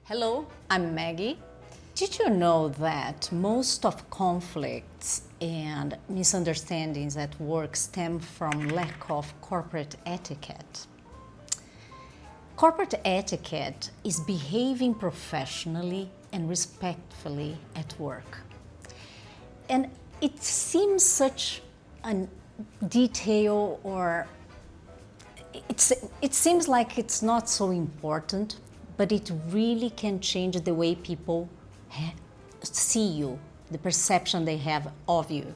Hello, I'm Maggie. Did you know that most of conflicts and misunderstandings at work stem from lack of corporate etiquette? Corporate etiquette is behaving professionally and respectfully at work. And it seems such a detail, or it seems like it's not so important, but it really can change the way people see you, the perception they have of you.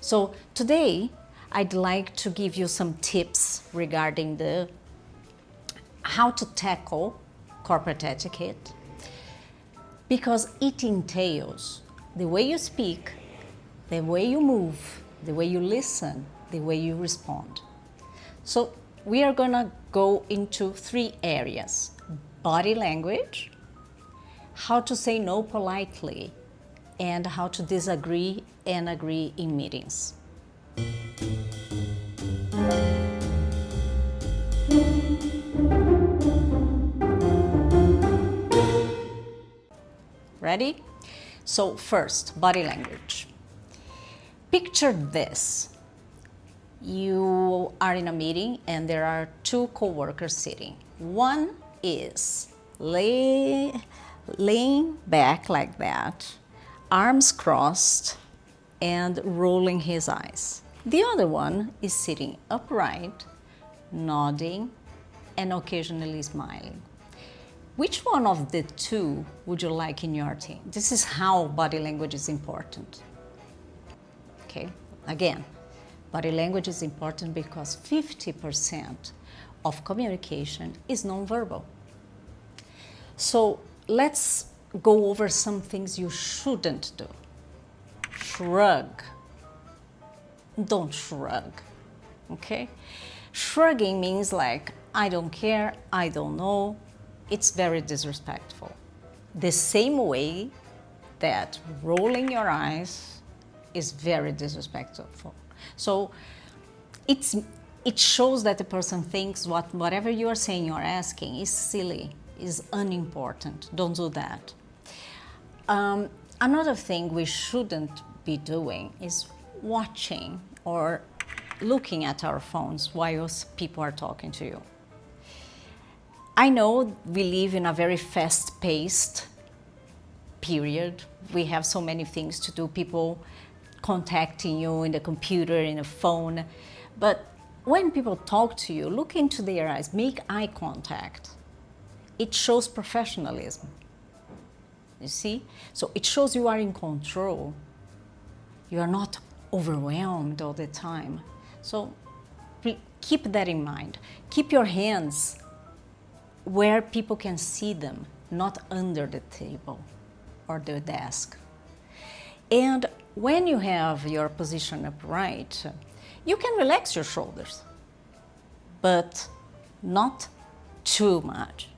So today, I'd like to give you some tips regarding how to tackle corporate etiquette, because it entails the way you speak, the way you move, the way you listen, the way you respond. So we are gonna go into 3 areas: body language, how to say no politely, and how to disagree and agree in meetings. Ready? So first, body language. Picture this. You are in a meeting and there are 2 coworkers sitting. One is laying back like that, arms crossed and rolling his eyes. The other one is sitting upright, nodding and occasionally smiling. Which one of the 2 would you like in your team? This is how body language is important. Okay, again, body language is important because 50% of communication is nonverbal. So let's go over some things you shouldn't do. Shrug. Don't shrug, okay? Shrugging means like, I don't care, I don't know. It's very disrespectful. The same way that rolling your eyes is very disrespectful. So it shows that the person thinks whatever you are saying or asking is silly, is unimportant. Don't do that. Another thing we shouldn't be doing is watching or looking at our phones while people are talking to you. I know we live in a very fast-paced period. We have so many things to do, people contacting you in the computer, in the phone. But when people talk to you, look into their eyes, make eye contact. It shows professionalism, you see? So it shows you are in control. You are not overwhelmed all the time. So keep that in mind. Keep your hands where people can see them, not under the table or the desk. And when you have your position upright, you can relax your shoulders, but not too much,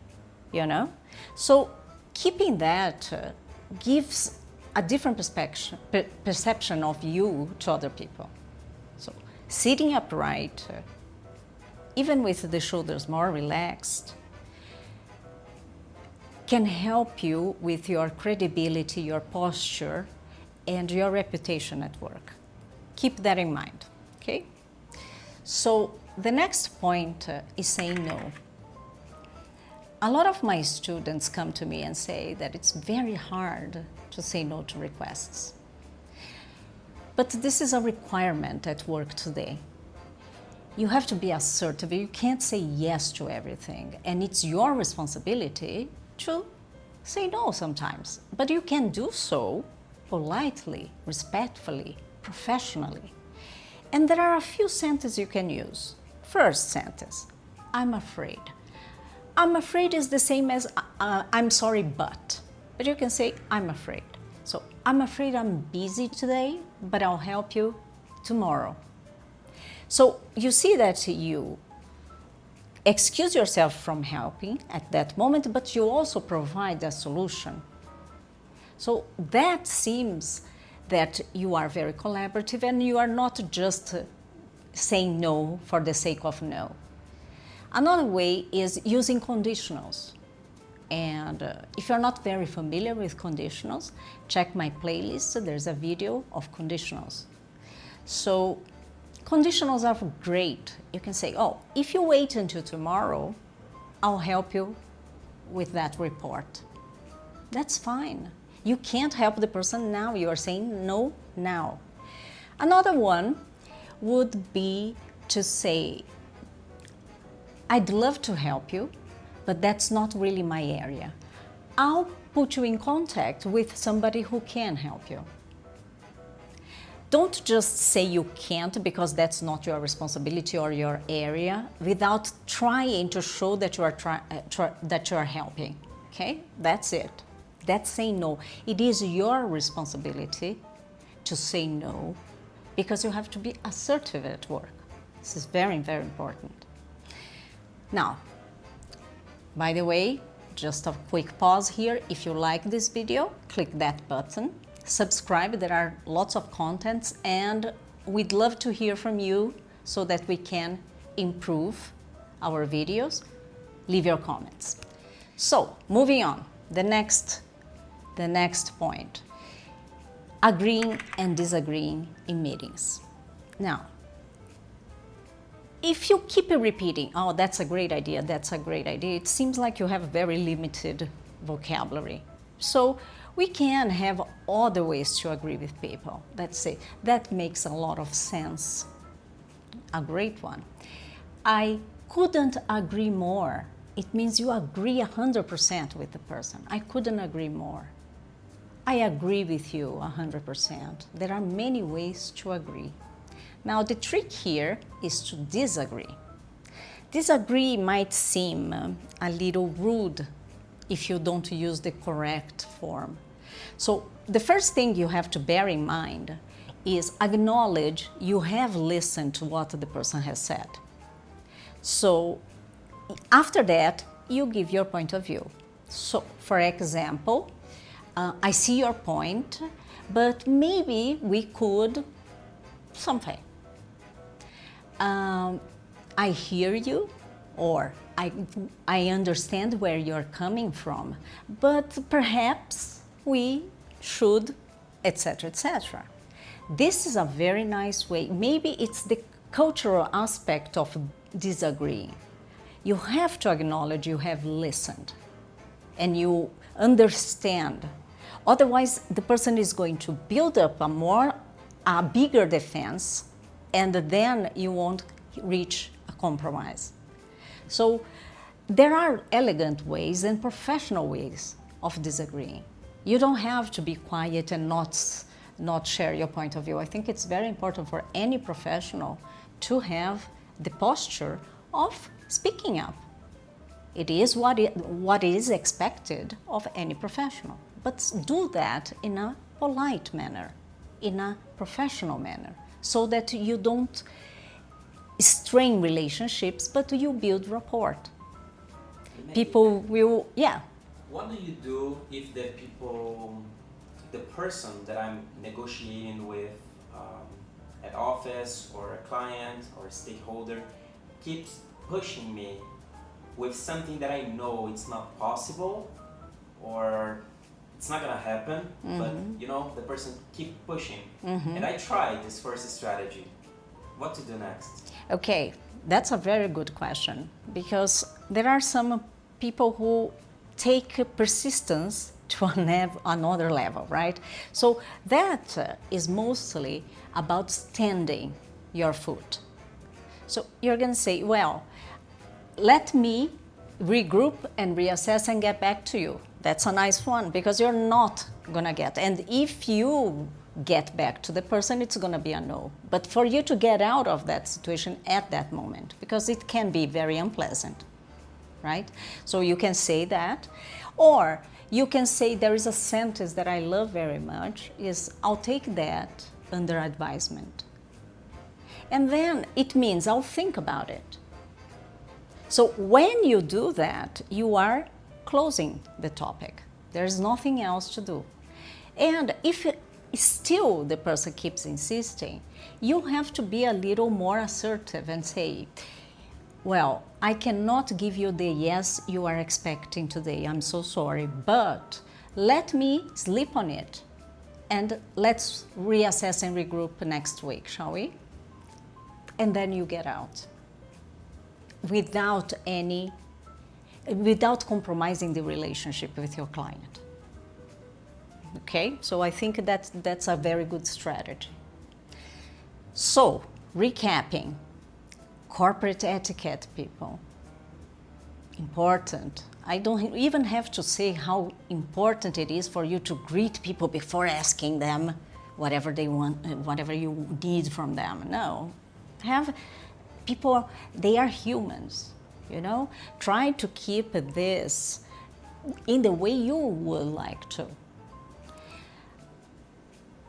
you know? So keeping that gives a different perception of you to other people. So sitting upright, even with the shoulders more relaxed, can help you with your credibility, your posture, and your reputation at work. Keep that in mind, okay? So the next point is saying no. A lot of my students come to me and say that it's very hard to say no to requests. But this is a requirement at work today. You have to be assertive. You can't say yes to everything, and it's your responsibility to say no sometimes. But you can do so politely, respectfully, professionally. And there are a few sentences you can use. First sentence, I'm afraid. I'm afraid is the same as I'm sorry, but you can say I'm afraid. So I'm afraid I'm busy today, but I'll help you tomorrow. So you see that you excuse yourself from helping at that moment, but you also provide a solution. So that seems that you are very collaborative and you are not just saying no for the sake of no. Another way is using conditionals. And if you're not very familiar with conditionals, check my playlist. There's a video of conditionals. So conditionals are great. You can say, oh, if you wait until tomorrow, I'll help you with that report. That's fine. You can't help the person now. You are saying no now. Another one would be to say, I'd love to help you, but that's not really my area. I'll put you in contact with somebody who can help you. Don't just say you can't because that's not your responsibility or your area without trying to show that you are helping. Okay, that's it. That's saying no. It is your responsibility to say no because you have to be assertive at work. This is very, very important. Now, by the way, just a quick pause here. If you like this video, click that button. Subscribe. There are lots of contents and we'd love to hear from you so that we can improve our videos. Leave your comments. So, moving on. The next point. Agreeing and disagreeing in meetings. Now, if you keep repeating, oh, that's a great idea, that's a great idea, it seems like you have very limited vocabulary. So we can have other ways to agree with people. Let's say that makes a lot of sense. A great one. I couldn't agree more. It means you agree 100% with the person. I couldn't agree more. I agree with you 100%. There are many ways to agree. Now, the trick here is to disagree. Disagree might seem a little rude if you don't use the correct form. So the first thing you have to bear in mind is acknowledge you have listened to what the person has said. So after that, you give your point of view. So, for example, I see your point, but maybe we could something. I hear you, or I understand where you're coming from, but perhaps we should, etc., etc. This is a very nice way. Maybe it's the cultural aspect of disagreeing. You have to acknowledge you have listened and you understand. Otherwise, the person is going to build up a bigger defense, and then you won't reach a compromise. So there are elegant ways and professional ways of disagreeing. You don't have to be quiet and not share your point of view. I think it's very important for any professional to have the posture of speaking up. It is what is expected of any professional. But do that in a polite manner, in a professional manner, so that you don't strain relationships, but you build rapport. People will, yeah. What do you do if the person that I'm negotiating with at office or a client or a stakeholder keeps pushing me with something that I know it's not possible or it's not gonna happen, but the person keep pushing. And I tried this first strategy. What to do next? Okay, that's a very good question, because there are some people who take persistence to another level, right? So that is mostly about standing your foot. So you're gonna say, well, let me regroup and reassess and get back to you. That's a nice one, because you're not gonna get. And if you get back to the person, it's gonna be a no. But for you to get out of that situation at that moment, because it can be very unpleasant, right? So you can say that, or you can say, there is a sentence that I love very much, is I'll take that under advisement. And then it means I'll think about it. So when you do that, you are closing the topic. There's nothing else to do. And if still the person keeps insisting, you have to be a little more assertive and say, Well, I cannot give you the yes you are expecting today. I'm so sorry, but let me sleep on it and let's reassess and regroup next week, shall we? And then you get out without compromising the relationship with your client. Okay, so I think that's a very good strategy. So, recapping, corporate etiquette, people, important. I don't even have to say how important it is for you to greet people before asking them whatever they want, whatever you need from them. No, have people, they are humans, you know? Try to keep this in the way you would like to.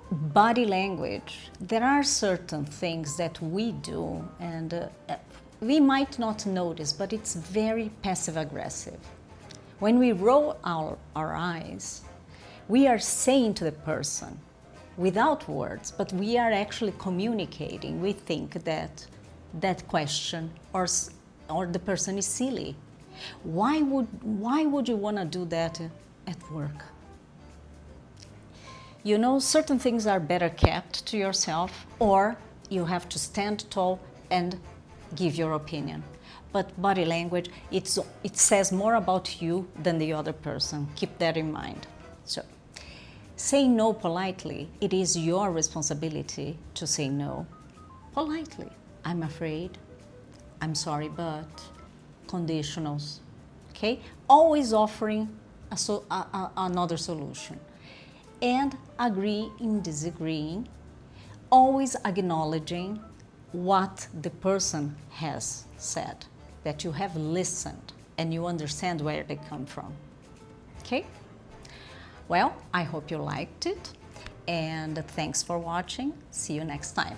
Body language. There are certain things that we do and we might not notice, but it's very passive-aggressive. When we roll our eyes, we are saying to the person, without words, but we are actually communicating. We think that that question or the person is silly. Why would you want to do that at work? You know, certain things are better kept to yourself, or you have to stand tall and give your opinion. But body language, it says more about you than the other person. Keep that in mind. So, say no politely. It is your responsibility to say no politely. I'm afraid, I'm sorry, but conditionals, okay? Always offering another solution. And agree in disagreeing, always acknowledging what the person has said, that you have listened and you understand where they come from. Okay? Well, I hope you liked it, and thanks for watching. See you next time.